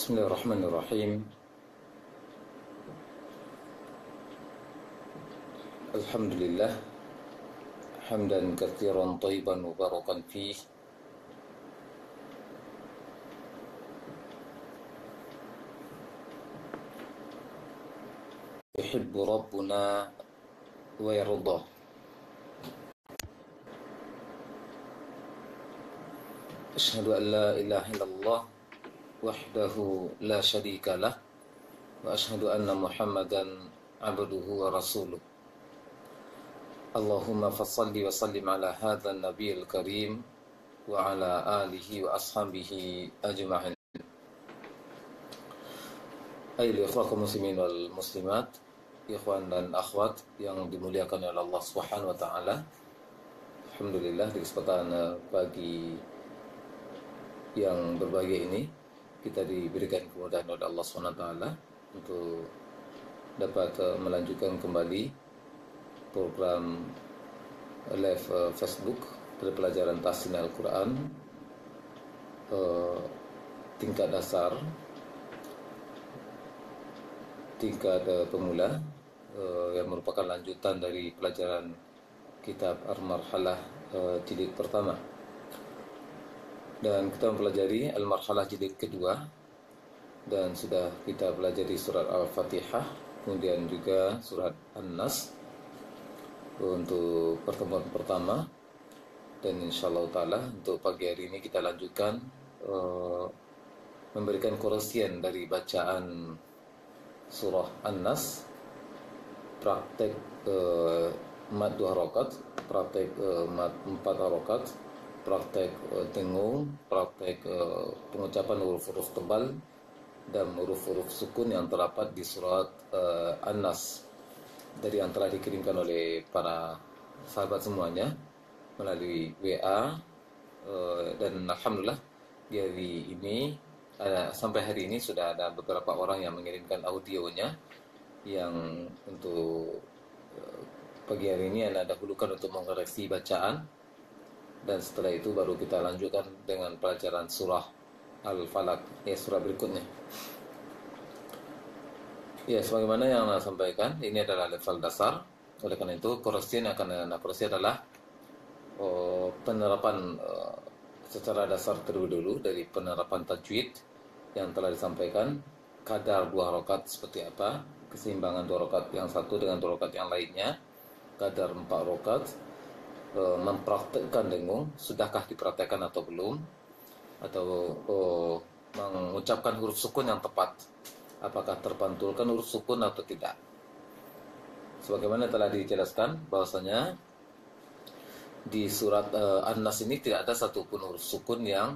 Bismillahirrahmanirrahim. Alhamdulillah hamdan katsiran thayyiban mubarakan fih. Yuhibbu rabbuna wa yardah. Asyhadu an la ilaha illallah wahdahu la syarika lah wa asyhadu anna Muhammadan abduhu wa rasuluh. Allahumma fassalli wa sallim ala hadzal nabiyil karim wa ala alihi wa ashabihi ajma'in. Ayolah ikhwan muslimin wal muslimat, ikhwan dan akhwat yang dimuliakan oleh Allah Subhanahu wa taala. Alhamdulillah di kesempatan pagi yang berbahagia ini kita diberikan kemudahan oleh Allah SWT untuk dapat melanjutkan kembali program live Facebook pada pelajaran tahsin Al-Quran tingkat dasar, tingkat pemula, yang merupakan lanjutan dari pelajaran kitab Al-Marhalah jilid pertama. Dan kita mempelajari Al-Marhalah jilid kedua, dan sudah kita pelajari surat Al-Fatihah, kemudian juga surat An-Nas untuk pertemuan pertama. Dan insyaallah ta'ala untuk pagi hari ini kita lanjutkan memberikan koresian dari bacaan surah An-Nas, praktek mad 2 rakaat, praktek mad 4 rakaat, praktek dengung, praktek pengucapan huruf-huruf tebal dan huruf-huruf sukun yang terdapat di surat An-Nas dari yang telah dikirimkan oleh para sahabat semuanya melalui WA. Dan alhamdulillah di hari ini sampai hari ini sudah ada beberapa orang yang mengirimkan audionya, yang untuk pagi hari ini Anda dahulukan untuk mengoreksi bacaan. Dan setelah itu baru kita lanjutkan dengan pelajaran surah Al-Falaq, surah berikutnya. Ya, sebagaimana yang saya sampaikan, ini adalah level dasar. Oleh karena itu, koresi yang akan Anda koreksi adalah penerapan secara dasar terlebih dulu dari penerapan tajwid yang telah disampaikan, kadar 2 rakaat seperti apa, keseimbangan 2 rakaat yang satu dengan 2 rakaat yang lainnya, kadar 4 rakaat, mempraktekkan dengung, sudahkah dipraktekkan atau belum, atau mengucapkan huruf sukun yang tepat, apakah terpantulkan huruf sukun atau tidak. Sebagaimana telah dijelaskan bahwasanya di surat An-Nas ini tidak ada satupun huruf sukun yang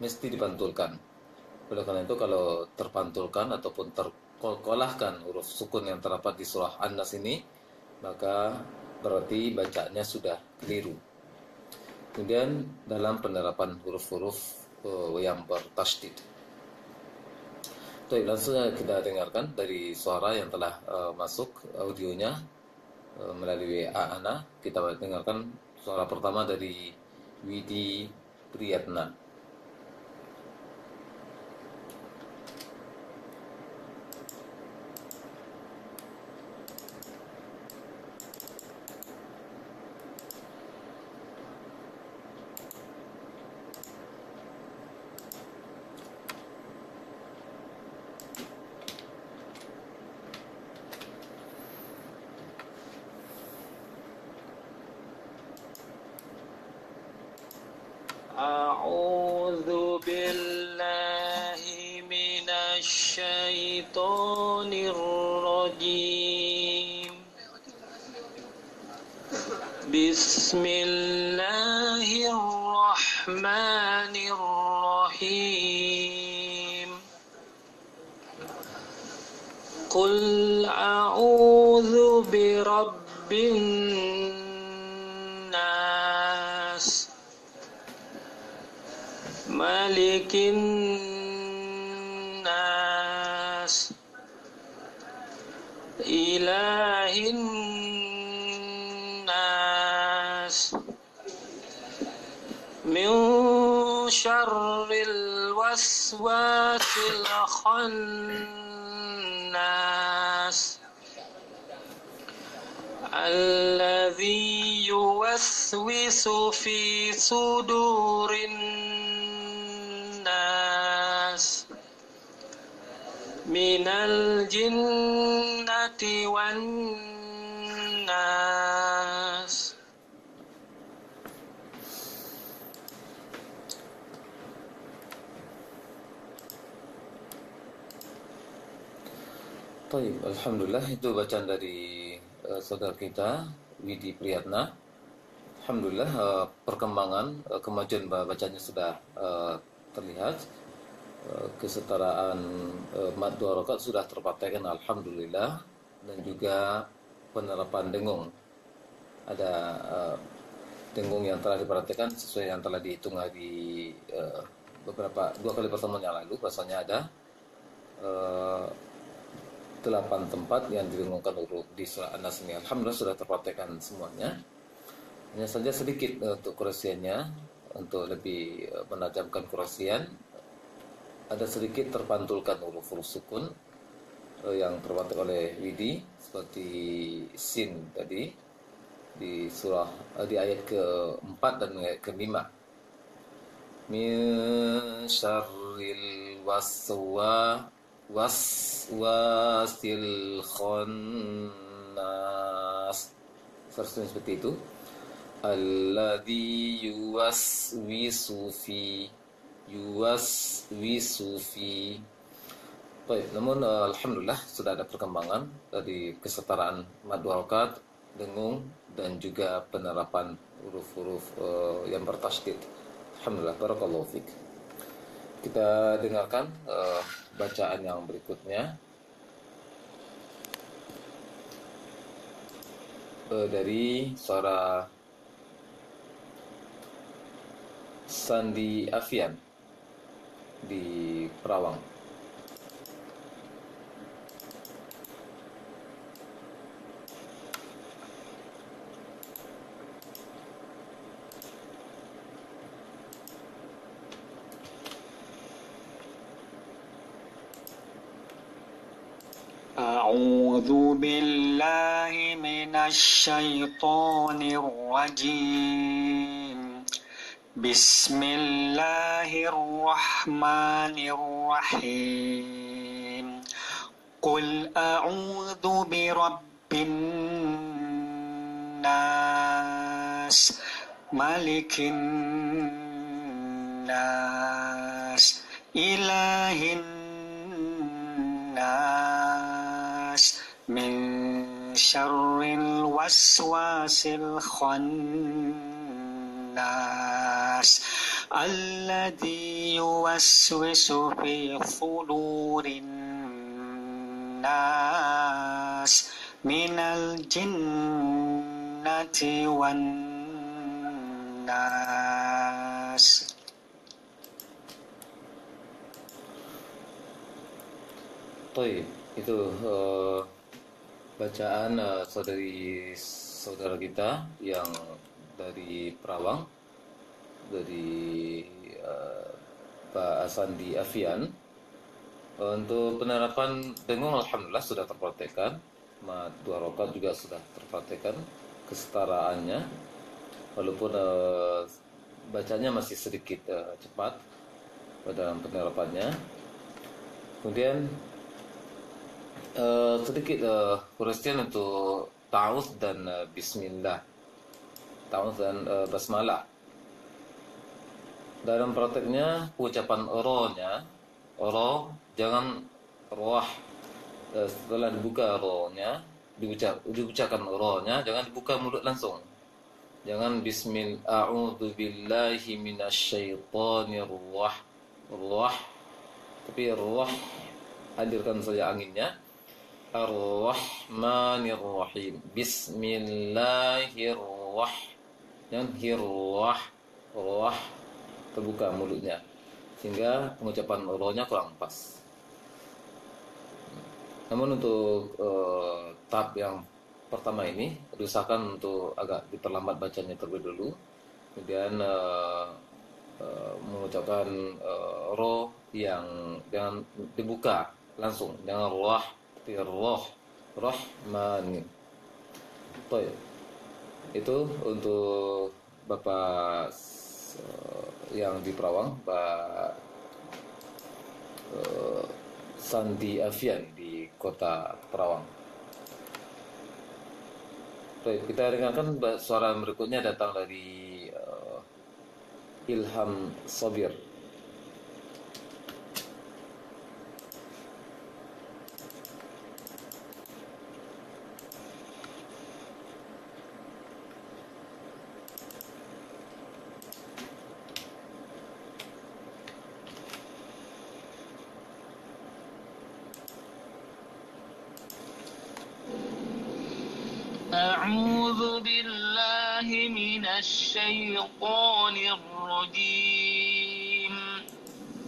mesti dipantulkan. Oleh karena itu kalau terpantulkan ataupun terkolkolahkan huruf sukun yang terdapat di surah An-Nas ini, maka berarti bacanya sudah keliru. Kemudian dalam penerapan huruf-huruf yang bertasydid. Baik, langsung kita dengarkan dari suara yang telah masuk audionya melalui WA Ana. Kita dengarkan suara pertama dari Widi Priyatna. أعوذ بالله من الشيطان الرجيم. بسم الله الرحمن الرحيم. قل أعوذ برب الناس ملك الناس إله الناس من شر الوسواس الوسواس الخناس الذي يوسوس في صدور الناس من الجنة والناس. Taib, alhamdulillah itu bacaan dari saudara kita Widi Priyatna. Alhamdulillah perkembangan kemajuan bacanya sudah terlihat. Kesetaraan mad dua rakaat sudah terpraktekkan alhamdulillah, dan juga penerapan dengung. Ada dengung yang telah diperhatikan sesuai yang telah dihitung di dua kali pertemuan yang lalu, bahasanya ada 8 tempat yang didengungkan huruf di surah An-Nas ini. Alhamdulillah sudah terpraktekkan semuanya. Hanya saja sedikit untuk kurasiannya, untuk lebih menajamkan kurasian, ada sedikit terpantulkan huruf-huruf sukun yang terpraktek oleh Widi, seperti sin tadi di surah di ayat ke-4 dan ayat ke-5. Min syarril waswasil khannas, seharusnya seperti itu. Alladzi yuwaswisu fi. Baik, namun alhamdulillah sudah ada perkembangan dari kesetaraan mad dua rakaat, dengung, dan juga penerapan huruf-huruf yang bertasydid. Alhamdulillah, barakallahu fiik. Kita dengarkan bacaan yang berikutnya dari suara Sandi Afian di Perawang. أعوذ بالله من الشيطان الرجيم. بسم الله الرحمن الرحيم. قل أعوذ برب الناس ملك الناس إله الناس من شر الوسواس الخناس الذي يوسوس في صدور الناس من الجنة والناس. Baik, itu bacaan saudara kita yang dari Perawang, dari Pak Sandi Afian. Untuk penerapan dengung alhamdulillah sudah terpraktekkan, mad dua rakaat juga sudah terpraktekkan kesetaraannya, walaupun bacanya masih sedikit cepat dalam penerapannya. Kemudian sedikit kurasian untuk ta'awudz dan bismillah, ta'awudz dan basmalah. Dalam prakteknya pengucapan ro-nya, jangan roh, setelah dibuka ro-nya, diucapkan ro-nya, jangan dibuka mulut langsung. Jangan bismillah, a'udzu billahi minasyaitonir rah, tapi roh hadirkan saja anginnya. Ar-Rahmanir-Rahim. Bismillahirrahmanirrahim. Roh terbuka mulutnya, sehingga pengucapan rohnya kurang pas. Namun untuk tahap yang pertama ini diusahakan untuk agak diperlambat bacanya terlebih dulu, kemudian mengucapkan roh yang jangan dibuka langsung, jangan roh, tapi roh, rahman. Baik, itu untuk Bapak yang di Perawang, Pak Sandi Afian di kota Perawang. Baik, kita dengarkan suara berikutnya datang dari Ilham Sabir. أعوذ بالله من الشيطان الرجيم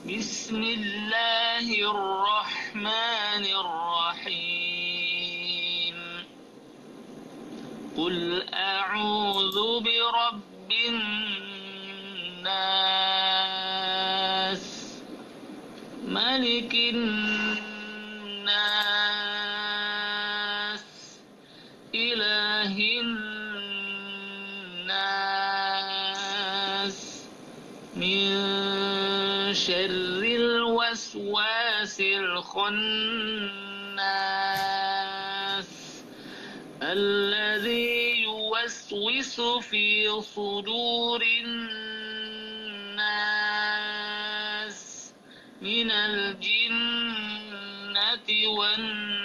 بسم الله الرحمن الرحيم قل أعوذ برب الناس ملك الناس إله الناس من شر الوسواس الخناس الذي يوسوس في صدور الناس من الجنة والناس.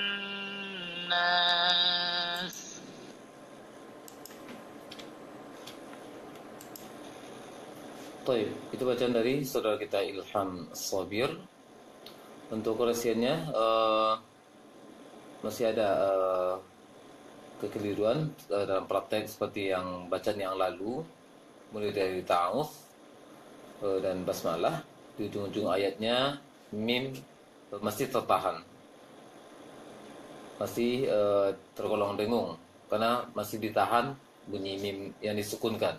Baik, itu bacaan dari saudara kita Ilham Sabir. Untuk koreksiannya masih ada kekeliruan dalam praktek seperti yang bacaan yang lalu, mulai dari ta'awudz dan basmalah. Di ujung-ujung ayatnya mim masih tertahan, masih tergolong dengung karena masih ditahan bunyi mim yang disukunkan.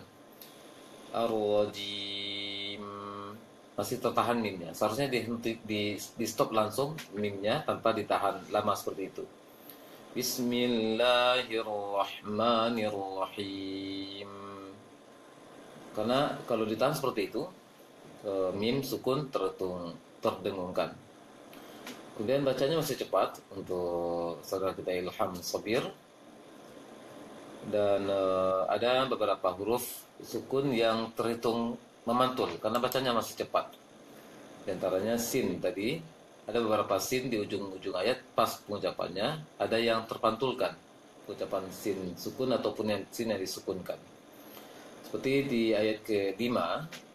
Ar-Rajim masih tertahan mimnya. Seharusnya di stop langsung mimnya tanpa ditahan lama seperti itu. Bismillahirrahmanirrahim. Karena kalau ditahan seperti itu, mim sukun terdengungkan. Kemudian bacanya masih cepat untuk saudara kita Ilham Sabir. Dan ada beberapa huruf sukun yang terhitung memantul karena bacanya masih cepat. Di antaranya sin tadi, ada beberapa sin di ujung-ujung ayat pas pengucapannya, ada yang terpantulkan ucapan sin sukun ataupun yang sin yang disukunkan. Seperti di ayat ke-5,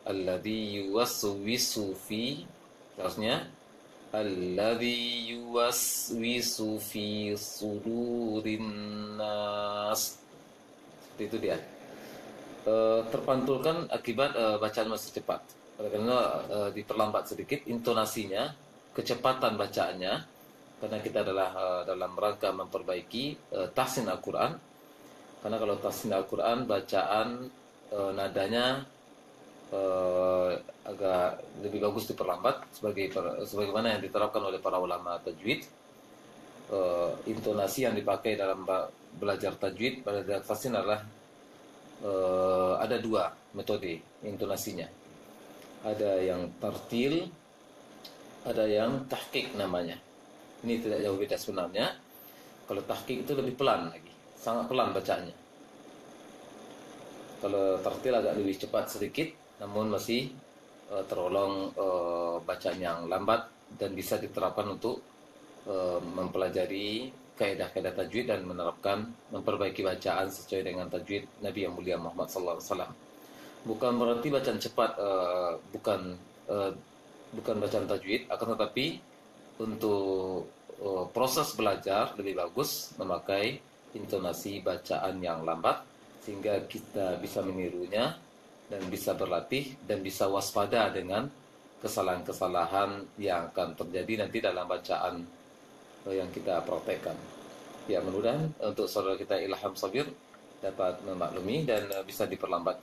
alladzi yuwaswisu fi, seharusnya alladzi yuwaswisu fi sudurin nas. Itu dia terpantulkan akibat bacaan masih cepat, karena diperlambat sedikit intonasinya, kecepatan bacaannya, karena kita adalah dalam rangka memperbaiki tahsin Al-Quran. Karena kalau tahsin Al-Quran bacaan nadanya agak lebih bagus diperlambat sebagaimana yang diterapkan oleh para ulama tajwid. Intonasi yang dipakai dalam belajar tajwid pada tahsin adalah ada dua metode intonasinya. Ada yang tartil, ada yang tahqiq namanya. Ini tidak jauh beda sebenarnya. Kalau tahqiq itu lebih pelan lagi, sangat pelan bacaannya. Kalau tartil agak lebih cepat sedikit, namun masih tergolong bacaan yang lambat dan bisa diterapkan untuk mempelajari kaidah-kaidah tajwid dan memperbaiki bacaan sesuai dengan tajwid Nabi yang mulia Muhammad SAW. Bukan berarti bacaan cepat bukan bacaan tajwid, akan tetapi untuk proses belajar lebih bagus memakai intonasi bacaan yang lambat sehingga kita bisa menirunya dan bisa berlatih dan bisa waspada dengan kesalahan-kesalahan yang akan terjadi nanti dalam bacaan yang kita praktekkan. Ya, mudah-mudahan untuk saudara kita Ilham Sabir dapat memaklumi dan bisa diperlambat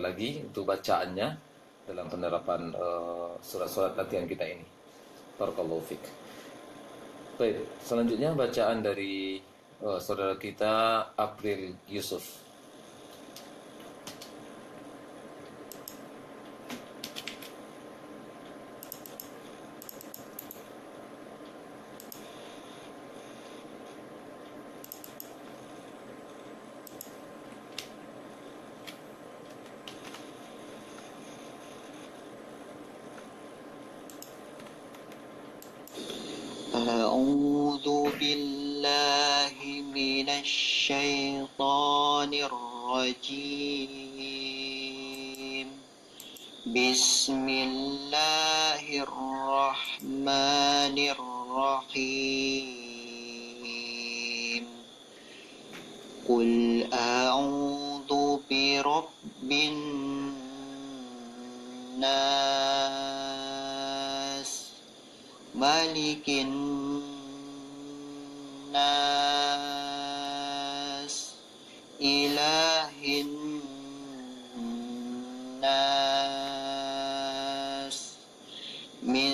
lagi untuk bacaannya dalam penerapan surat-surat latihan kita ini. Barakallahu fik. Baik, selanjutnya bacaan dari saudara kita April Yusuf. أعوذ بالله من الشيطان الرجيم بسم الله الرحمن الرحيم قل أعوذ برب الناس ملك الناس إله الناس من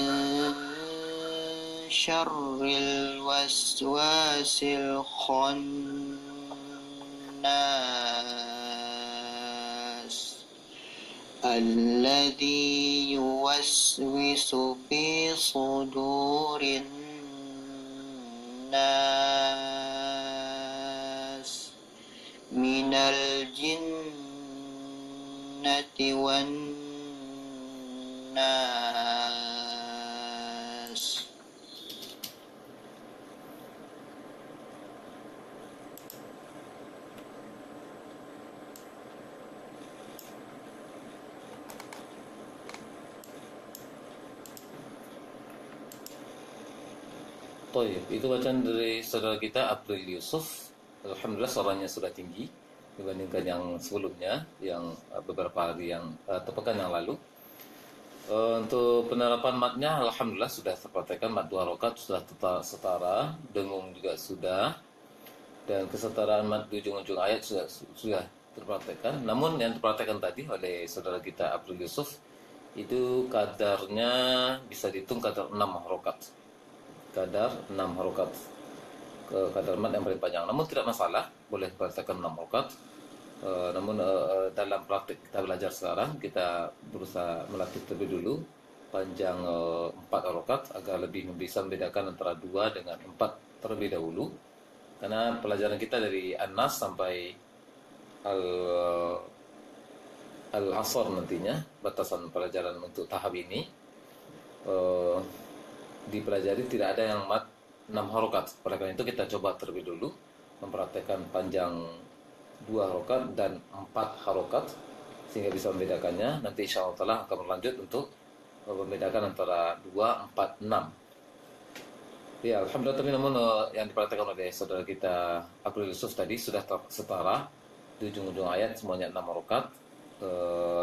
شر الوسواس الخناس الذي يوسوس في صدور الناس من الجنة والناس. Baik, itu bacaan dari saudara kita April Yusuf. Alhamdulillah suaranya sudah tinggi dibandingkan yang sebelumnya, yang beberapa hari yang pekan yang lalu. Untuk penerapan matnya alhamdulillah sudah terpraktekkan, mat 2 rakaat sudah setara, dengung juga sudah, dan kesetaraan mat di ujung-ujung ayat sudah terpraktekkan. Namun yang terpraktekkan tadi oleh saudara kita April Yusuf itu kadarnya bisa dihitung kadar 6 rakaat. Kadar 6 harokat, kadar mat yang paling panjang. Namun tidak masalah, boleh praktekkan 6 harokat. Namun dalam praktik kita belajar sekarang, kita berusaha melatih terlebih dulu panjang 4 harokat agar lebih bisa membedakan antara 2 dengan 4 terlebih dahulu. Karena pelajaran kita dari An-Nas sampai Al-Asr nantinya, batasan pelajaran untuk tahap ini dipelajari tidak ada yang mat 6 harokat. Oleh karena itu kita coba terlebih dulu mempraktekkan panjang 2 harokat dan 4 harokat sehingga bisa membedakannya. Nanti insya Allah akan berlanjut untuk membedakan antara 2, 4, 6. Ya, alhamdulillah. Tapi namun yang dipraktekkan oleh saudara kita April Yusuf tadi sudah setara di ujung-ujung ayat semuanya 6 harokat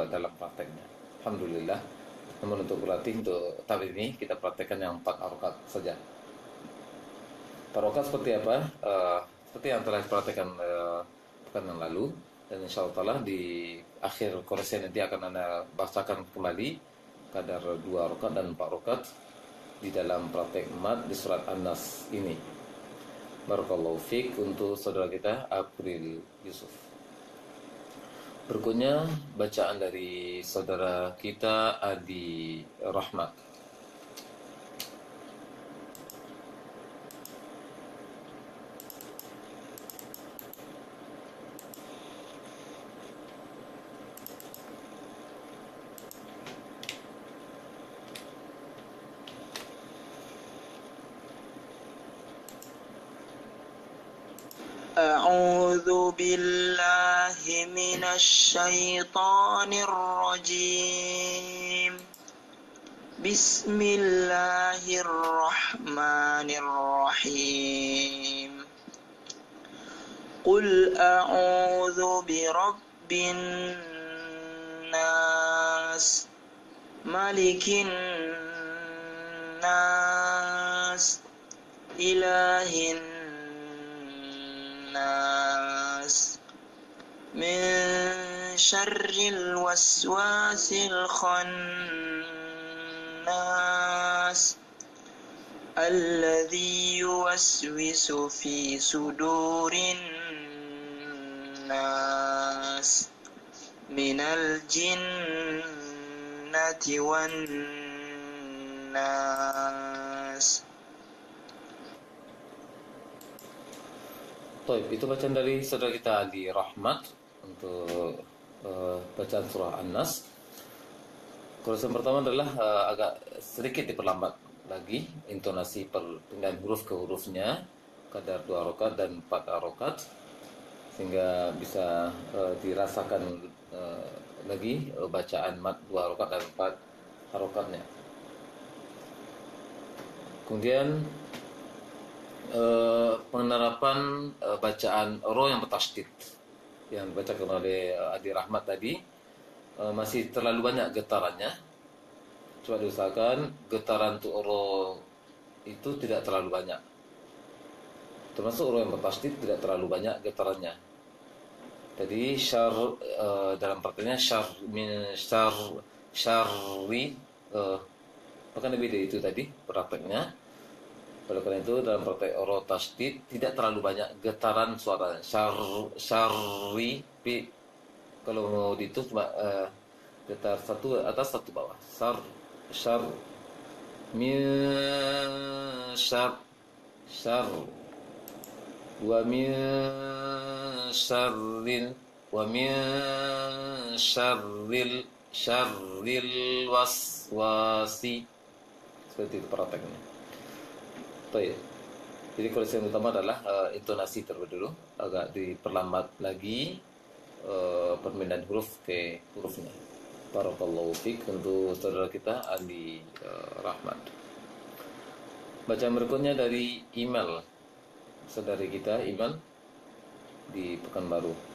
dalam prakteknya. Alhamdulillah. Namun untuk berlatih untuk tahap ini kita praktekkan yang 4 harokat saja. 4 harokat seperti apa? Seperti yang telah dipraktekkan pekan yang lalu, dan insya Allah di akhir koreksi nanti akan Anda bacakan kembali kadar 2 harokat dan 4 harokat di dalam praktek mat di surat An-Nas ini. Barakallahu fiik untuk saudara kita April Yusuf. Berikutnya bacaan dari saudara kita Adi Rahmat. أعوذ بالله من الشيطان الرجيم بسم الله الرحمن الرحيم قل أعوذ برب الناس ملك الناس إله الناس من شر الوسواس الخناس الذي يوسوس في صدور الناس من الجنة والناس. Baik, itu bacaan dari saudara kita Ali Rahmat untuk bacaan surah An-Nas. Kursus yang pertama adalah agak sedikit diperlambat lagi intonasi perpindahan huruf ke hurufnya, kadar 2 harokat dan 4 harokat, sehingga bisa dirasakan lagi bacaan mad 2 harokat dan 4 harokatnya. Kemudian penerapan bacaan ro yang bertasydid yang dibacakan oleh Adi Rahmat tadi masih terlalu banyak getarannya. Coba diusahakan getaran untuk ro itu tidak terlalu banyak. Termasuk ro yang bertasydid tidak terlalu banyak getarannya. Jadi syar dalam prakteknya syar min syarri bahkan lebih dari itu tadi prakteknya. Oleh karena itu dalam praktek ro tasydid tidak terlalu banyak getaran suara syarri pi. Kalau mau dihitung cuma getar satu atas satu bawah. Syar min syar wa min syarril waswasi. Seperti itu prakteknya. Baik. Jadi kondisi yang utama adalah intonasi terlebih dulu, agak diperlambat lagi perpindahan huruf ke hurufnya. Barakallahu fiik untuk saudara kita Ali Rahmat. Bacaan berikutnya dari email saudari kita Iman di Pekanbaru.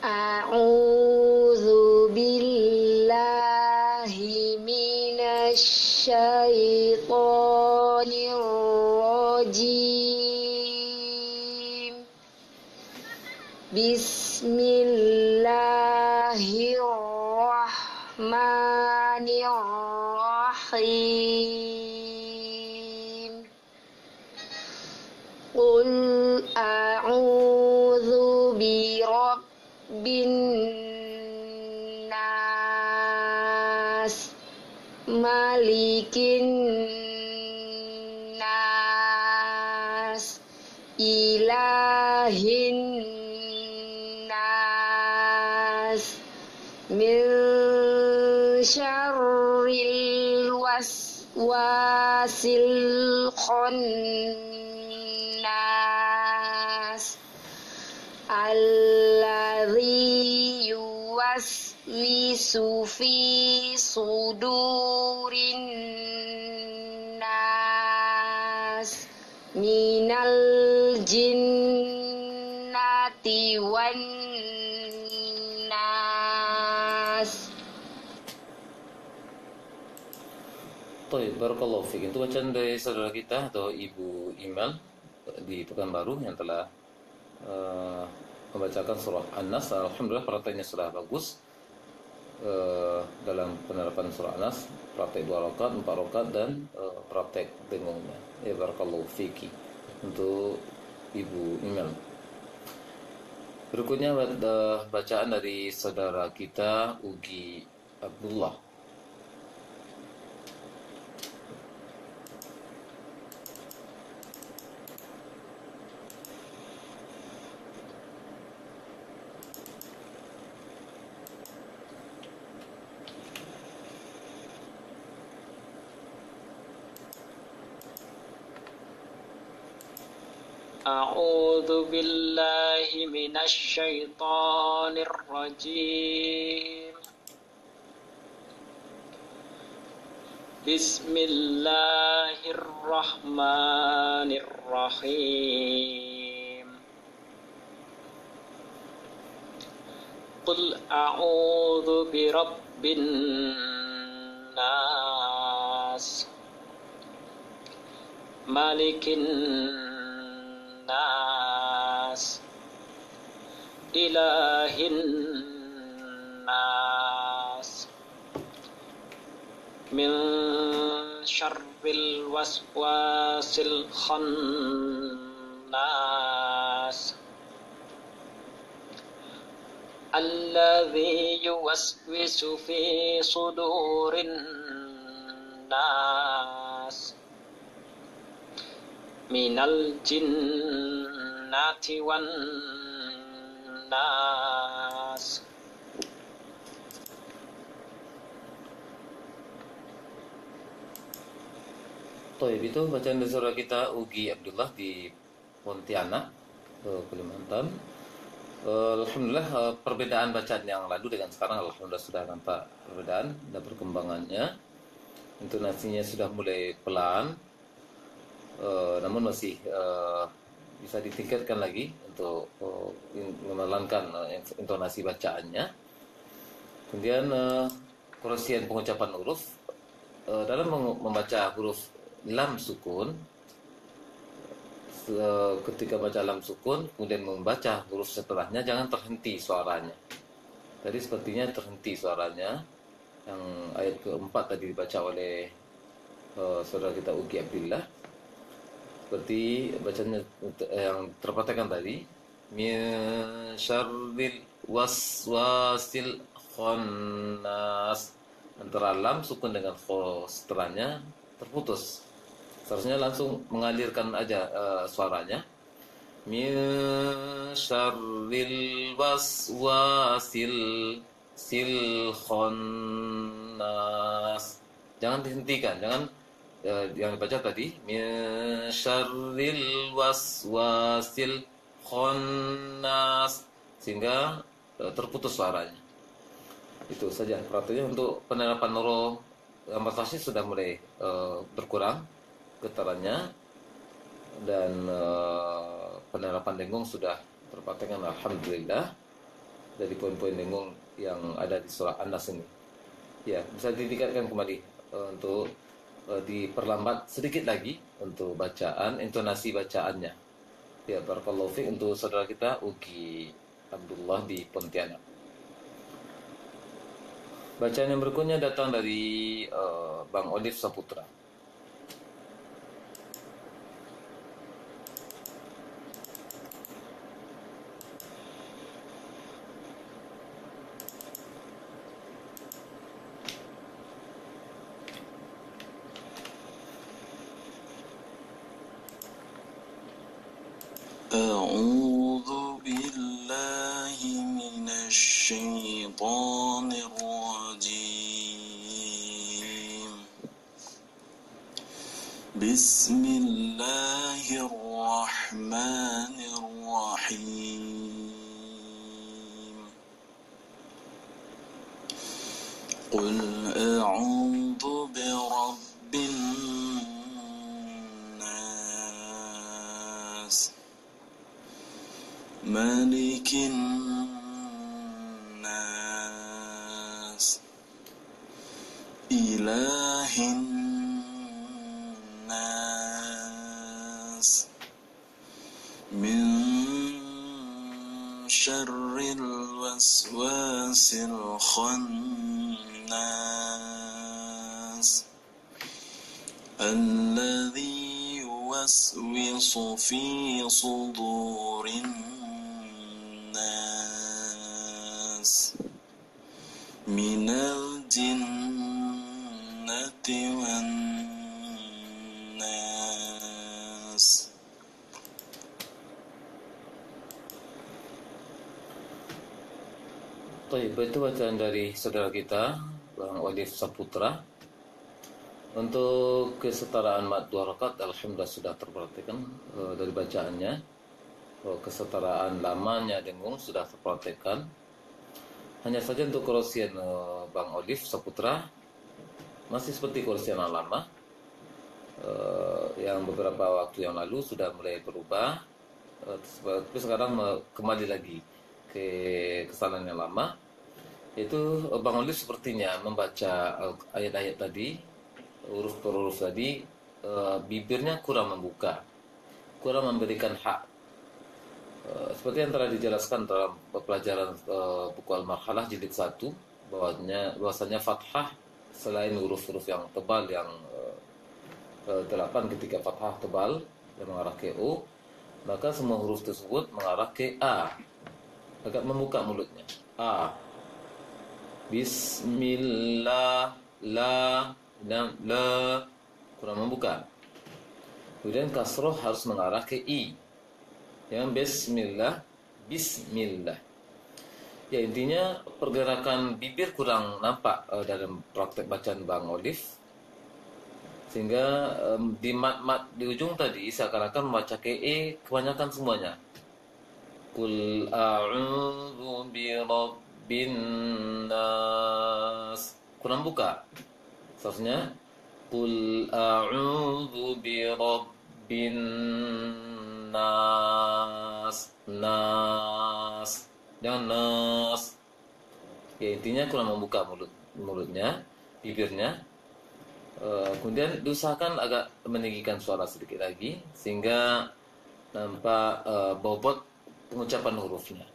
A'udzu billahi minasy syaithanir rajim. Bismillahirrahmanirrahim. Qul a'udzu birabbin nas, malikin nas, ilahin nas, min syarril waswasil khannas alladzi yuwaswisu fi sudurin nas minal jinnati wan nas. Baik, barakallahu fiik. Itu bacaan dari saudara kita atau Ibu Iman di Pekanbaru yang telah membacakan surah An-Nas. Alhamdulillah prakteknya sudah bagus dalam penerapan surah An-Nas, praktek 2 rakaat, 4 rakaat dan praktek dengungnya. Ya barakallahu fiiki untuk Ibu Iman. Berikutnya bacaan dari saudara kita Ugi Abdullah. أعوذ بالله من الشيطان الرجيم. بسم الله الرحمن الرحيم. Qul a'udzu birabbin nas, malikin nas, ilahin nas, min syarril waswasil khannas, alladzi yuwaswisu fi sudurin nas, minal jinnati wan nas. Itu bacaan dari saudara kita Ugi Abdullah di Pontianak, Kalimantan. Alhamdulillah, perbedaan bacaan yang lalu dengan sekarang alhamdulillah sudah nampak perbedaan dan perkembangannya. Intonasinya sudah mulai pelan, namun masih bisa ditingkatkan lagi untuk memelankan intonasi bacaannya. Kemudian korosian pengucapan huruf dalam membaca huruf lam sukun. Ketika baca lam sukun kemudian membaca huruf setelahnya, jangan terhenti suaranya. Tadi sepertinya terhenti suaranya. Yang ayat keempat tadi dibaca oleh saudara kita Ugi Abdullah, seperti bacanya yang terpatahkan tadi, min syarril waswasil khannas. Antara lam sukun dengan kho setelahnya terputus. Seharusnya langsung mengalirkan aja suaranya. Min syarril waswasil khannas. Jangan dihentikan, jangan yang dibaca tadi min syarril waswasil khannas sehingga terputus suaranya. Itu saja perhatiannya. Untuk penerapan nuro gambar tasydid sudah mulai berkurang getarannya, dan penerapan dengung sudah terpatahkan alhamdulillah dari poin-poin dengung yang ada di surah An-Nas ini. Ya, bisa ditingkatkan kembali untuk diperlambat sedikit lagi untuk bacaan, intonasi bacaannya. Ya, barakallahu fiik untuk saudara kita Ugi Abdullah di Pontianak. Bacaan yang berikutnya datang dari Bang Olive Saputra. أعوذ بالله من الشيطان الرجيم بسم الله الرحمن الرحيم قل أعوذ برب الناس ملك الناس إله الناس من شر الوسواس الخناس الذي يوسوس في صدور الناس من الجنة والناس. Itu bacaan dari saudara kita Bang Olive Saputra. Untuk kesetaraan mad 2 rakaat alhamdulillah sudah terpraktikkan dari bacaannya. Kesetaraan lamanya dengung sudah terpraktikkan. Hanya saja untuk korosian Bang Olive Saputra masih seperti korosian yang lama, yang beberapa waktu yang lalu sudah mulai berubah, tapi sekarang kembali lagi kesalahan yang lama, yaitu Bang Olive sepertinya membaca ayat-ayat tadi, huruf per huruf tadi, bibirnya kurang membuka, kurang memberikan hak. Seperti yang telah dijelaskan dalam pelajaran buku Al-Marhalah jilid 1, bahwasanya fathah selain huruf-huruf yang tebal yang 8 ketika fathah tebal yang mengarah ke O, maka semua huruf tersebut mengarah ke A, agak membuka mulutnya. A, Bismillah, la, dan la, kurang membuka. Kemudian kasroh harus mengarah ke I, yang Bismillah, Bismillah. Ya, intinya pergerakan bibir kurang nampak dalam praktek bacaan Bang Olive, sehingga di mat-mat di ujung tadi seakan-akan membaca ke E kebanyakan semuanya. Qul a'udzu birabbin nas, kurang buka. Seharusnya Qul a'udzu birabbin nas, nas, jangan nas. Ya, intinya kurang membuka mulutnya, bibirnya. Kemudian diusahakan agak meninggikan suara sedikit lagi sehingga nampak bobot pengucapan hurufnya.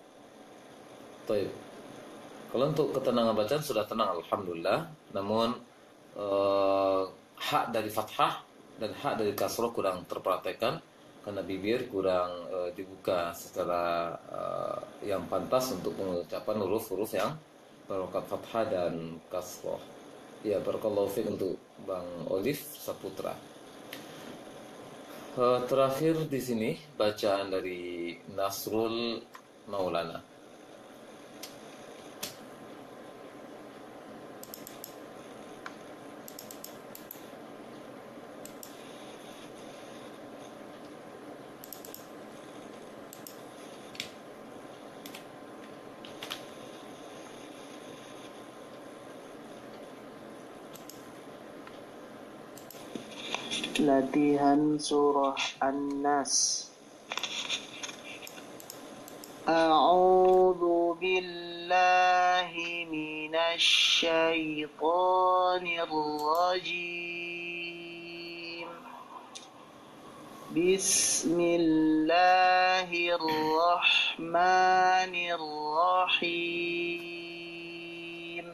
Baik. Kalau untuk ketenangan bacaan sudah tenang alhamdulillah, namun hak dari fathah dan hak dari kasroh kurang terpraktekkan karena bibir kurang dibuka secara yang pantas untuk pengucapan huruf-huruf yang berokat fathah dan kasroh. Ya, barakallahu fiik untuk Bang Olive Saputra. Terakhir di sini bacaan dari Nasrul Maulana. Latihan surah An-Nas. A'udzu billahi minasy syaithanir rajim. Bismillahirrahmanirrahim.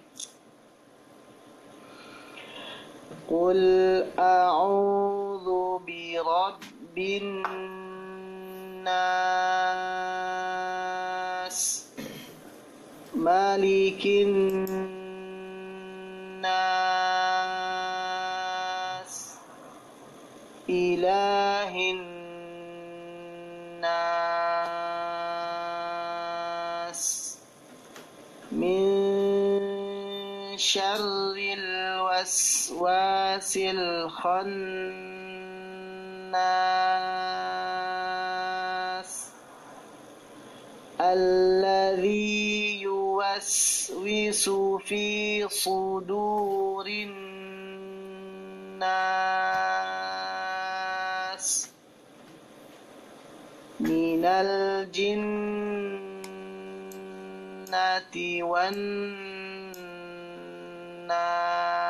Qul a'udzu birabbin nas, malikin nas, ilahin nas, min syarril waswasil khannas, alladzi yuwaswisu fi sudurin nas, minal jinnati wan nas.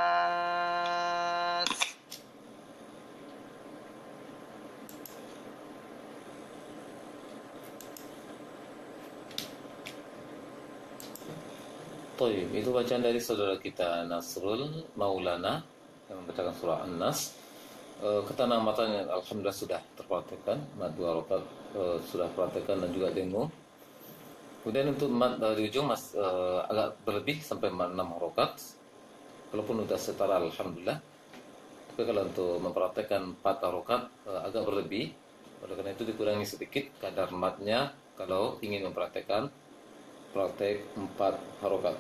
Baik, itu bacaan dari saudara kita Nasrul Maulana yang membacakan surah An-Nas. Ketenangan matanya alhamdulillah sudah terpraktekkan, mat 2 rakaat sudah praktekkan dan juga demo. Kemudian untuk mat dari ujung agak berlebih sampai mat 6 rakaat. Walaupun sudah setara alhamdulillah. Tapi kalau untuk mempraktekkan 4 rakaat agak berlebih. Oleh karena itu dikurangi sedikit kadar matnya kalau ingin mempraktekkan praktek 4 harokat.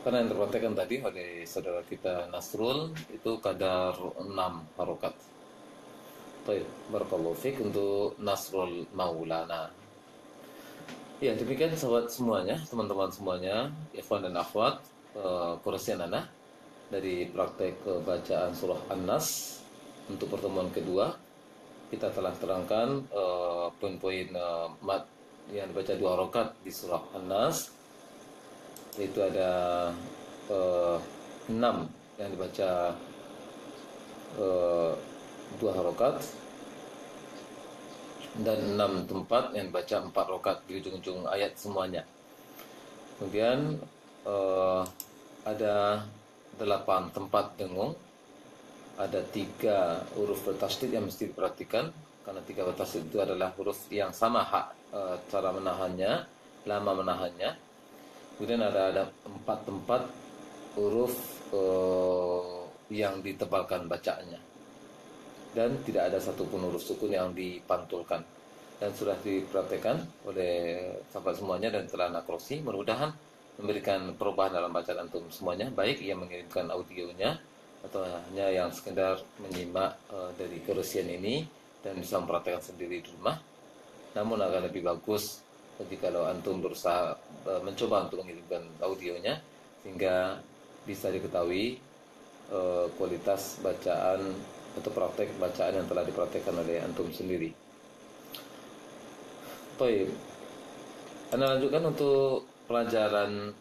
Karena yang terpraktekkan tadi oleh saudara kita Nasrul itu kadar 6 harokat. Baik, barakallahu fiik untuk Nasrul Maulana. Ya, demikian sahabat semuanya, teman-teman semuanya, ikhwan dan akhwat, Quraisyan Anak dari praktek bacaan surah An-Nas untuk pertemuan kedua. Kita telah terangkan poin-poin mat yang dibaca 2 rakaat di surah An-Nas, yaitu ada 6 yang dibaca 2 rakaat dan 6 tempat yang dibaca 4 rakaat di ujung-ujung ayat semuanya. Kemudian ada 8 tempat dengung, ada 3 huruf bertasydid yang mesti diperhatikan, karena 3 bertasydid itu adalah huruf yang sama cara menahannya, lama menahannya. Kemudian ada 4 tempat huruf yang ditebalkan bacaannya, dan tidak ada satupun huruf sukun yang dipantulkan. Dan sudah diperhatikan oleh sahabat semuanya dan telah nakrosi. Mudah-mudahan memberikan perubahan dalam bacaan antum semuanya, baik yang mengirimkan audionya atau hanya yang sekedar menyimak dari keresian ini dan bisa mempraktekkan sendiri di rumah. Namun akan lebih bagus jika antum berusaha mencoba untuk mengirimkan audionya, sehingga bisa diketahui kualitas bacaan atau praktek bacaan yang telah dipraktekkan oleh antum sendiri. Baik, Anda lanjutkan untuk pelajaran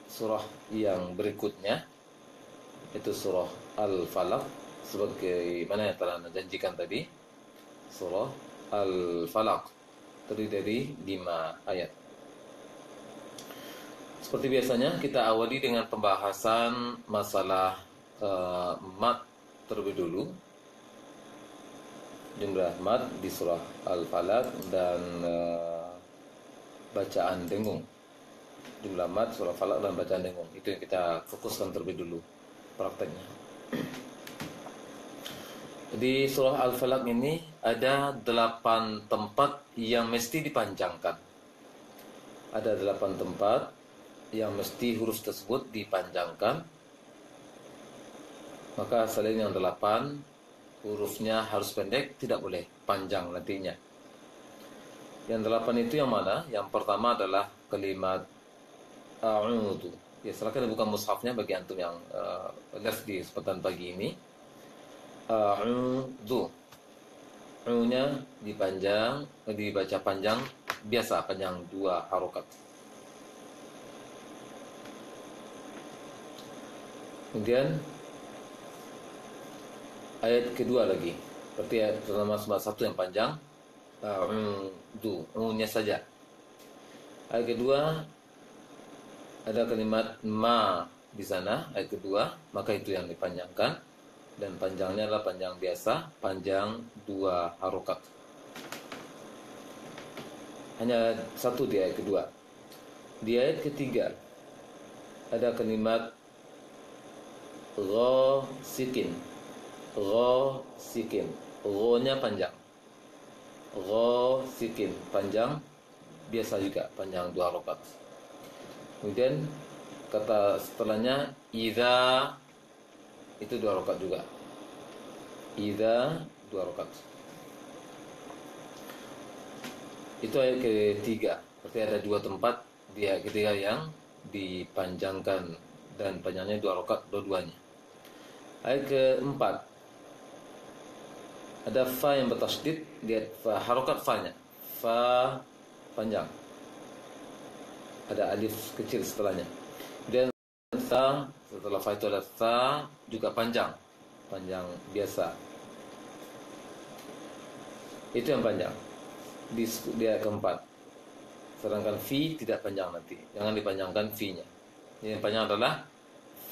surah yang berikutnya, itu surah Al-Falaq, sebagaimana yang telah Anda janjikan tadi. Surah Al-Falaq terdiri dari 5 ayat. Seperti biasanya, kita awali dengan pembahasan masalah mad terlebih dulu. Jumlah mad di surah Al-Falaq dan bacaan dengung. Jumlah mad surah Falaq dan bacaan dengung, itu yang kita fokuskan terlebih dulu prakteknya. Di surah Al-Falaq ini ada 8 tempat yang mesti dipanjangkan. Ada 8 tempat yang mesti huruf tersebut dipanjangkan. Maka selain yang 8, hurufnya harus pendek, tidak boleh panjang nantinya. Yang 8 itu yang mana? Yang pertama adalah kalimat a'udhu. Ya, silakan dibuka mushafnya bagi antum yang live di kesempatan pagi ini. A'udhu. U-nya dibaca panjang, biasa panjang 2 harokat. Kemudian ayat kedua lagi, berarti ayat pertama satu yang panjang, U-nya saja. Ayat kedua ada kalimat ma di sana, ayat kedua, maka itu yang dipanjangkan, dan panjangnya adalah panjang biasa, panjang 2 harokat. Hanya satu di ayat kedua. Di ayat ketiga ada kalimat ghasikin. Ghasikin, ro-nya panjang. Ghasikin, panjang biasa juga, panjang 2 harokat. Kemudian kata setelahnya idza, itu 2 harokat juga. Idza 2 harokat. Itu ayat ketiga. Berarti ada 2 tempat di ayat ketiga yang dipanjangkan dan panjangnya 2 harokat dua-duanya. Ayat keempat ada fa yang bertasydid, lihat fa, harokat fa-nya, fa panjang, ada alif kecil setelahnya. Kemudian fa, setelah fa itu ada fa juga panjang biasa. Itu yang panjang di ayat keempat. Sedangkan fi tidak panjang nanti, jangan dipanjangkan fi-nya. Yang panjang adalah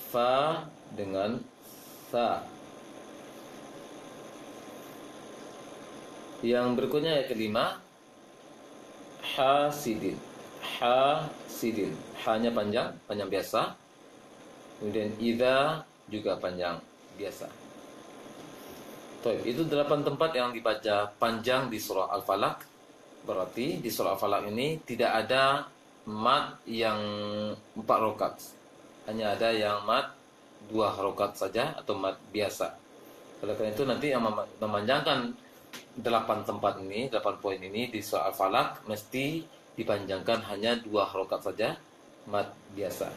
fa dengan sa. Yang berikutnya ayat kelima, hasidin. Hasidin, ha-nya panjang biasa. Kemudian idza juga panjang biasa. Itu 8 tempat yang dibaca panjang di surah Al-Falaq. Berarti di surah Al-Falaq ini tidak ada mad yang 4 rakaat. Hanya ada yang mad 2 rakaat saja atau mad biasa. Oleh karena itu nanti yang memanjangkan 8 tempat ini, 8 poin ini di surah Al-Falaq mesti dipanjangkan hanya 2 rakaat saja, mad biasa.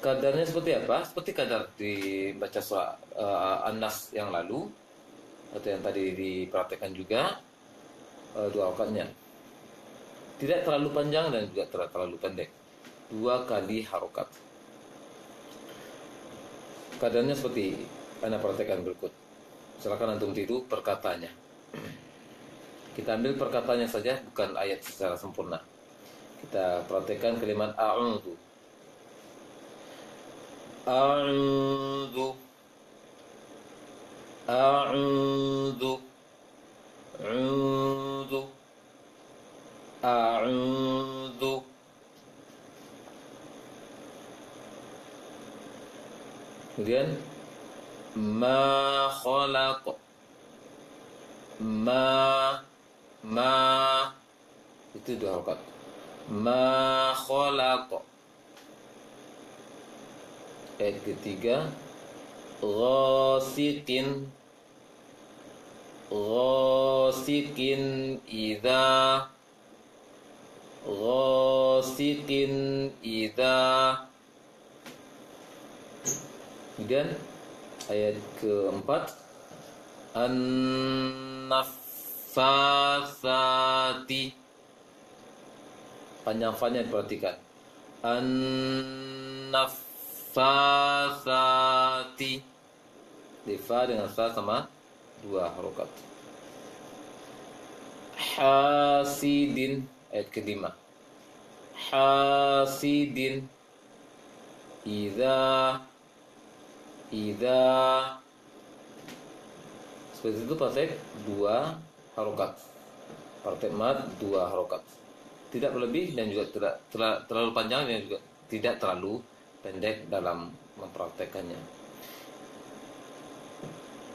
Kadarnya seperti apa? Seperti kadar dibaca surah An-Nas yang lalu, atau yang tadi dipraktekkan juga 2 rakaatnya. Tidak terlalu panjang dan juga tidak terlalu pendek. 2 kali harokat. Keadaannya seperti Anda praktekkan berikut. Silakan antum tiru perkataannya. Kita ambil perkataannya saja, bukan ayat secara sempurna. Kita praktekkan kalimat a'udzu. A'udzu. A'udzu. A'udzu. A'udzu. Kemudian ma khalaq. Ma itu 2 harokat. Ma khalaq. Ayat ketiga ghasiqin. Ghasiqin idza. Ghasiqin idza. Kemudian ayat keempat an-naffasati. Panjang fa-nya diperhatikan. An-naffasati. Di fa dengan sa sama 2 harokat. Hasidin. Ayat kelima. Hasidin idza. Seperti itu praktek 2 harokat. Praktek mad 2 harokat. Tidak berlebih dan juga tidak terlalu panjang dan juga tidak terlalu pendek dalam mempraktekannya.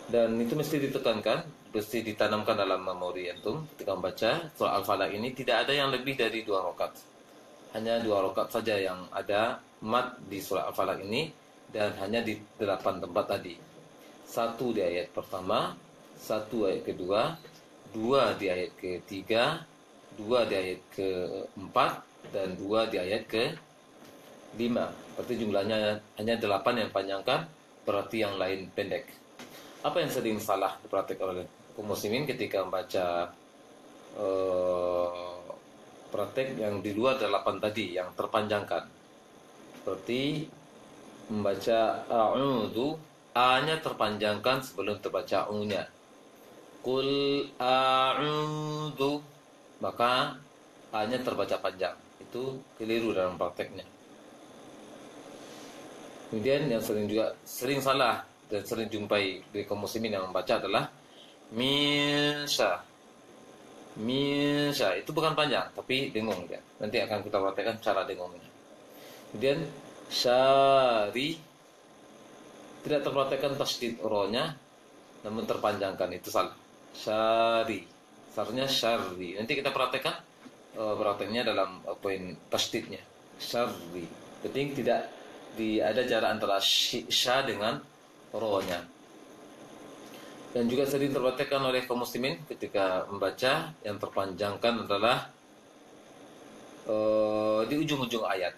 Dan itu mesti ditekankan, mesti ditanamkan dalam memori antum ketika membaca surah Al-Falaq ini. Tidak ada yang lebih dari 2 harokat. Hanya 2 harokat saja yang ada mad di surah Al-Falaq ini, dan hanya di 8 tempat tadi. 1 di ayat pertama, 1 ayat kedua, 2 di ayat ketiga, 2 di ayat keempat, dan 2 di ayat ke-5. Berarti jumlahnya hanya 8 yang panjangkan, berarti yang lain pendek. Apa yang sering salah dipraktikkan oleh kaum muslimin ketika membaca praktek yang di luar 8 tadi, yang terpanjangkan? Seperti membaca a'udzu, a-nya terpanjangkan sebelum terbaca u-nya. Qul a'udzu, maka a-nya terbaca panjang. Itu keliru dalam prakteknya. Kemudian yang sering salah dan sering jumpai dari kaum muslimin yang membaca adalah minsya. Minsya itu bukan panjang tapi dengung dia. Nanti akan kita praktekkan cara dengungnya. Kemudian syari, tidak terpraktekkan tasydid ro-nya namun terpanjangkan, itu salah. Syari, sarnya syari. Nanti kita praktekkan prakteknya dalam poin tasydidnya. Syari. Penting tidak ada jarak antara sya dengan ro-nya. Dan juga sering terpraktekkan oleh kaum muslimin ketika membaca yang terpanjangkan adalah di ujung-ujung ayat.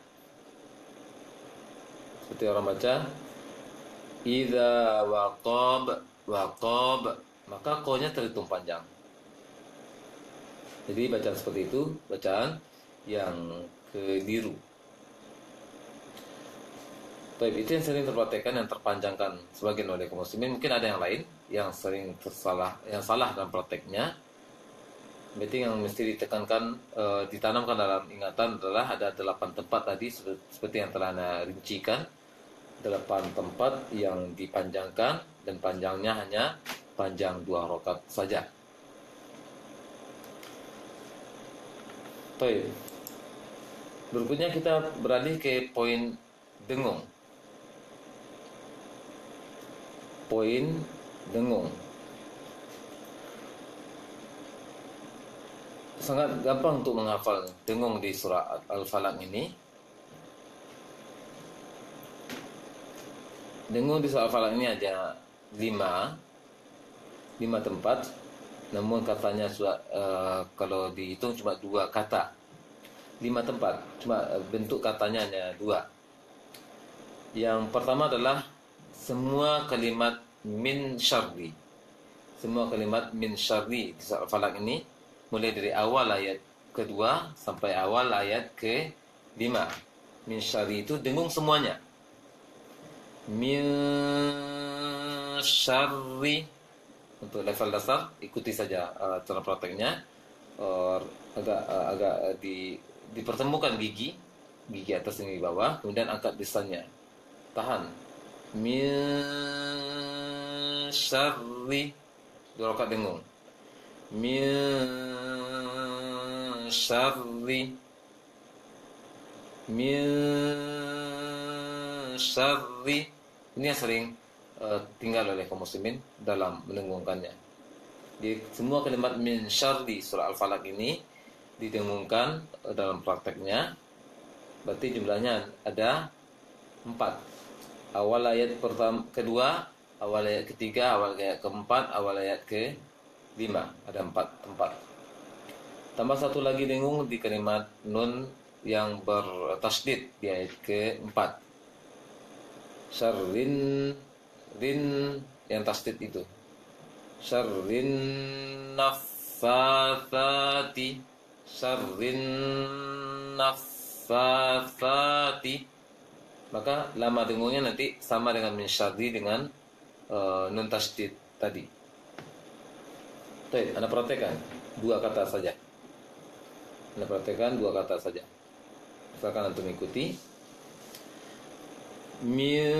Seperti orang baca idza waqab, maka ko-nya terhitung panjang. Jadi bacaan seperti itu bacaan yang keliru. Baik, itu yang sering terpraktekkan, yang terpanjangkan sebagian oleh kaum muslimin. Mungkin ada yang lain yang sering yang salah dalam prakteknya. Berarti yang mesti ditekankan, ditanamkan dalam ingatan adalah ada 8 tempat tadi seperti yang telah Anda rincikan. 8 tempat yang dipanjangkan dan panjangnya hanya panjang 2 rakaat saja. Baik. Berikutnya kita beralih ke poin dengung. Poin dengung. Sangat gampang untuk menghafal dengung di surah Al-Falaq ini. Dengung di surah Al-Falaq ini ada 5 tempat. Namun katanya kalau dihitung cuma 2 kata. 5 tempat, cuma bentuk katanya hanya 2. Yang pertama adalah semua kalimat min syarri. Semua kalimat min syarri di surah Al-Falaq ini, mulai dari awal ayat kedua sampai awal ayat ke-5. Min syarri itu dengung semuanya. Min syarri, untuk level dasar ikuti saja cara prakteknya. Agak dipertemukan gigi atas dan gigi bawah, kemudian angkat lisannya, tahan. Min syarri, 2 rakaat dengung. Min syarri, min syarri. Ini yang sering tinggal oleh kaum muslimin dalam mendengungkannya. Di semua kalimat min syarri surah Al-Falaq ini didengungkan dalam prakteknya. Berarti jumlahnya ada 4. Awal ayat kedua, awal ayat ketiga, awal ayat keempat, awal ayat ke-5. Ada 4 tempat. Tambah satu lagi dengung di kalimat nun yang bertasydid di ayat ke-4. Syarrin, rin yang tasydid itu. Syarrin naffatsati, syarrin naffatsati. Maka lama dengungnya nanti sama dengan min syarri dengan nun tasydid tadi. Baik, Anda perhatikan 2 kata saja. Anda perhatikan 2 kata saja. Silakan antum ikuti. Min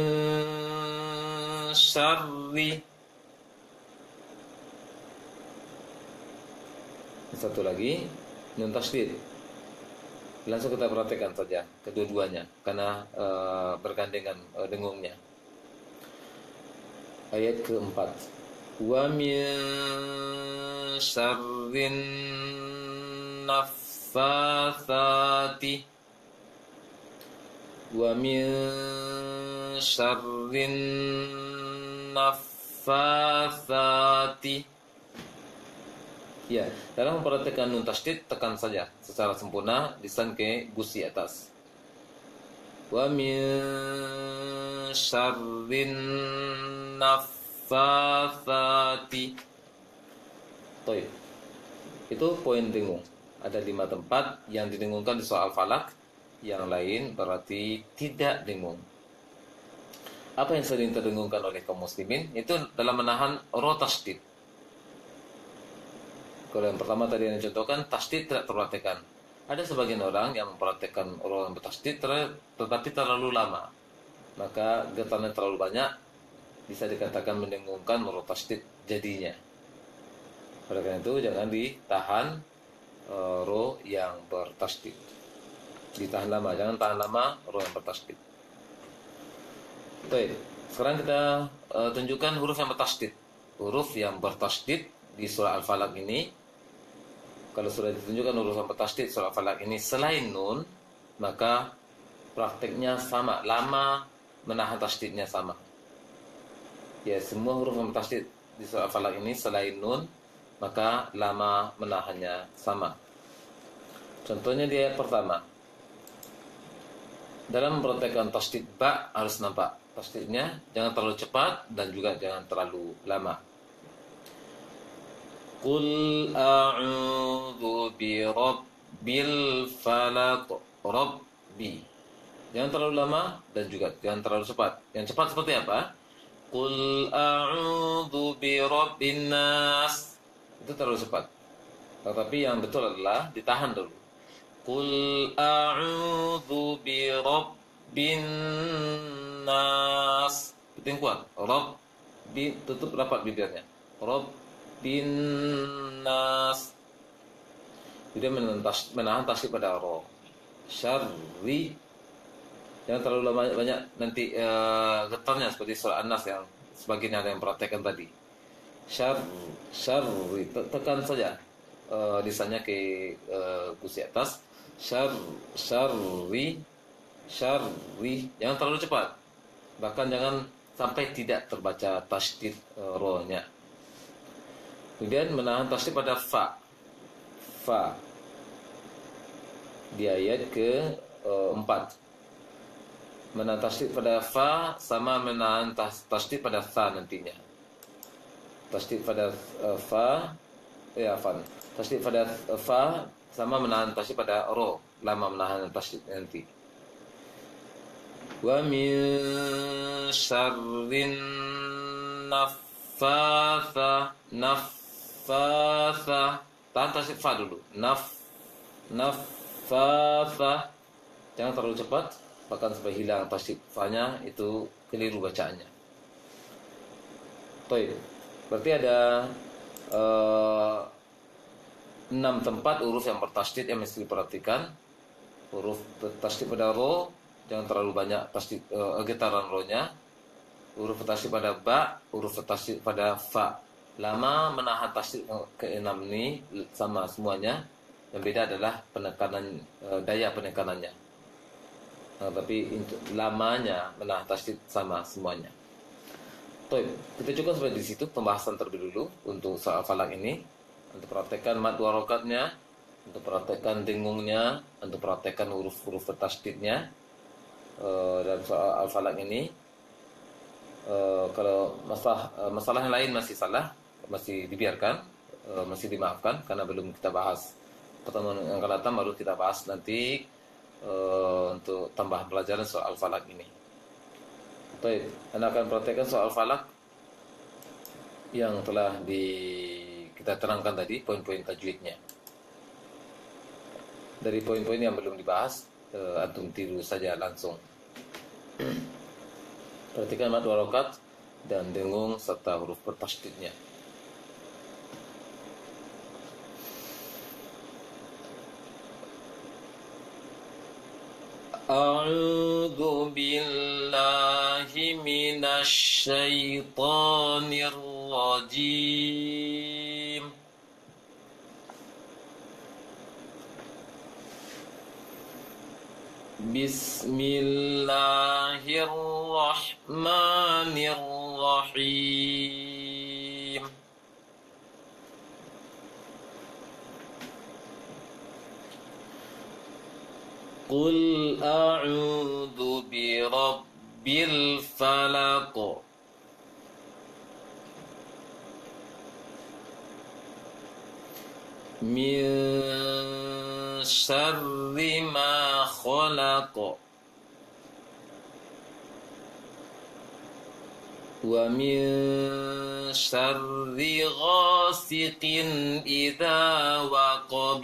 syarri. Satu lagi nun tasydid. Langsung kita perhatikan saja kedua-duanya karena bergandengan dengungnya. Ayat keempat. Wa min syarrin naffatsati. Wa min syarrin naffatsati. Ya, dalam memperhatikan nun tasydid tekan saja secara sempurna lisan ke gusi atas. Wa min syarrin naffatsati. Baik. Itu poin dengung. Ada 5 tempat yang didengungkan di surah Al-Falaq, yang lain berarti tidak dengung. Apa yang sering terdengungkan oleh kaum muslimin itu dalam menahan ro tasydid. Kalau yang pertama tadi yang dicontohkan, tasydid tidak terpraktekkan. Ada sebagian orang yang mempraktekkan ro yang bertasydid tetapi terlalu lama. Maka getarannya terlalu banyak, bisa dikatakan mendengungkan ro tasydid jadinya. Oleh karena itu jangan ditahan ro yang bertasydid. Ditahan lama, jangan tahan lama ro yang bertasydid. Baik, sekarang kita tunjukkan huruf yang bertasydid. Huruf yang bertasydid di surah Al-Falaq ini, kalau sudah ditunjukkan huruf yang bertasydid surah Al-Falaq ini selain nun, maka prakteknya sama, lama menahan tasydidnya sama. Ya, semua huruf yang bertasydid di surah Al-Falaq ini selain nun, maka lama menahannya sama. Contohnya di ayat pertama. Dalam mempraktekkan tasydid ba harus nampak tasydidnya, jangan terlalu cepat dan juga jangan terlalu lama. Qul a'udzu bi rabbil falaq. Rabbi. Jangan terlalu lama dan juga jangan terlalu cepat. Yang cepat seperti apa? Qul a'udzu bi rabbin nas. Itu terlalu cepat. Tetapi yang betul adalah ditahan dulu. Qul a'udzu bi rabbin nas. Itu yang kuat. Rabbi, tutup rapat bibirnya. Rabbin nas. Dia menahan tasydid pada ro. Syarri. Jangan terlalu banyak nanti getarnya seperti surah An-Nas yang sebagian ada yang praktekkan tadi. Syarri, tekan saja lisannya ke gusi atas. Syarri, jangan terlalu cepat. Bahkan jangan sampai tidak terbaca tasydid ro-nya. Kemudian menahan tasydid pada fa. Di ayat ke-4. Menahan tasydid pada fa sama menahan tasydid pada tha nantinya. Tasydid pada fa, tasydid pada fa sama menahan tasydid pada ro, lama menahan tasydid nanti. Wa min syarrin naffatha, tahan tasydid fa dulu. Naffatha, jangan terlalu cepat, bahkan sampai hilang tasydid fa-nya, itu keliru bacaannya. Baik, berarti ada 6 tempat huruf yang bertasydid yang mesti diperhatikan. Huruf tasydid pada ro, jangan terlalu banyak tasydid getaran ro-nya. Huruf tasydid pada ba, huruf tasydid pada fa. Lama menahan tasydid ke-6 ini sama semuanya. Yang beda adalah penekanan, daya penekanannya. Tapi lamanya menahan tasydid sama semuanya. Baik, kita cukup sampai di situ pembahasan terlebih dulu untuk soal falak ini. Untuk praktekkan mad 2 rokatnya, untuk praktekkan dengungnya, untuk praktekkan huruf-huruf bertasydidnya dalam soal al-falak ini. Kalau masalah yang lain masih salah, masih dibiarkan, masih dimaafkan karena belum kita bahas. Pertemuan yang akan datang baru kita bahas nanti untuk tambahan pelajaran soal falak ini. Baik, Anda akan praktekkan soal falak yang telah kita terangkan tadi, poin-poin tajwidnya. Dari poin-poin yang belum dibahas, antum tiru saja langsung. Perhatikan mad 2 rokat dan dengung serta huruf bertasydidnya. A'udzu billahi minasy syaithanir rajim. Bismillahirrahmanirrahim. Qul a'udzu birabbil falaq. Min syarri ma khalaq. Wa min syarri ghasiqin idza waqab.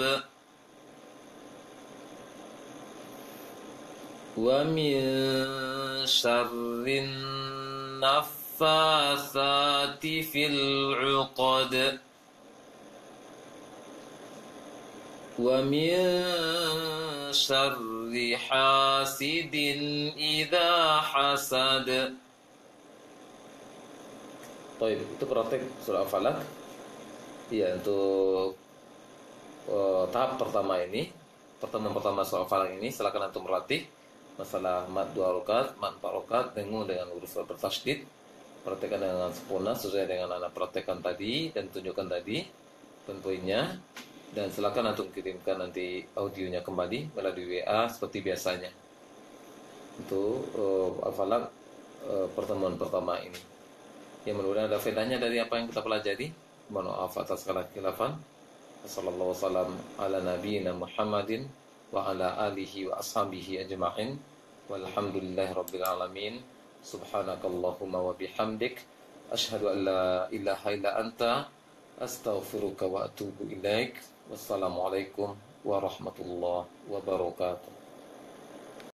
Wa min syarrin naffatsati fil 'uqad. Wa min syarri hasidin idza hasad. Baik, itu praktek surah Al-Falaq. Iya, untuk tahap pertama ini, pertemuan pertama surah Al-Falaq ini, silakan antum berlatih masalah mad 2 rakaat, mad 4 rakaat, dengung dengan huruf bertasydid. Praktekkan dengan sempurna sesuai dengan anak praktekkan tadi dan tunjukkan tadi poin-poinnya. Dan silakan antum kirimkan nanti audionya kembali melalui WA seperti biasanya untuk Al-Falaq pertemuan pertama ini. Yang mudah-mudahan ada faedahnya dari apa yang kita pelajari. Mohon maaf atas segala khilafan. Wassallallahu wasallam ala nabiyyina Muhammadin wa ala alihi wa ashabihi ajma'in. Walhamdulillahi rabbil alamin. Subhanakallahumma wa bihamdik asyhadu an la ilaha illa anta astaghfiruka wa atubu ilaik. Wassalamualaikum warahmatullahi wabarakatuh.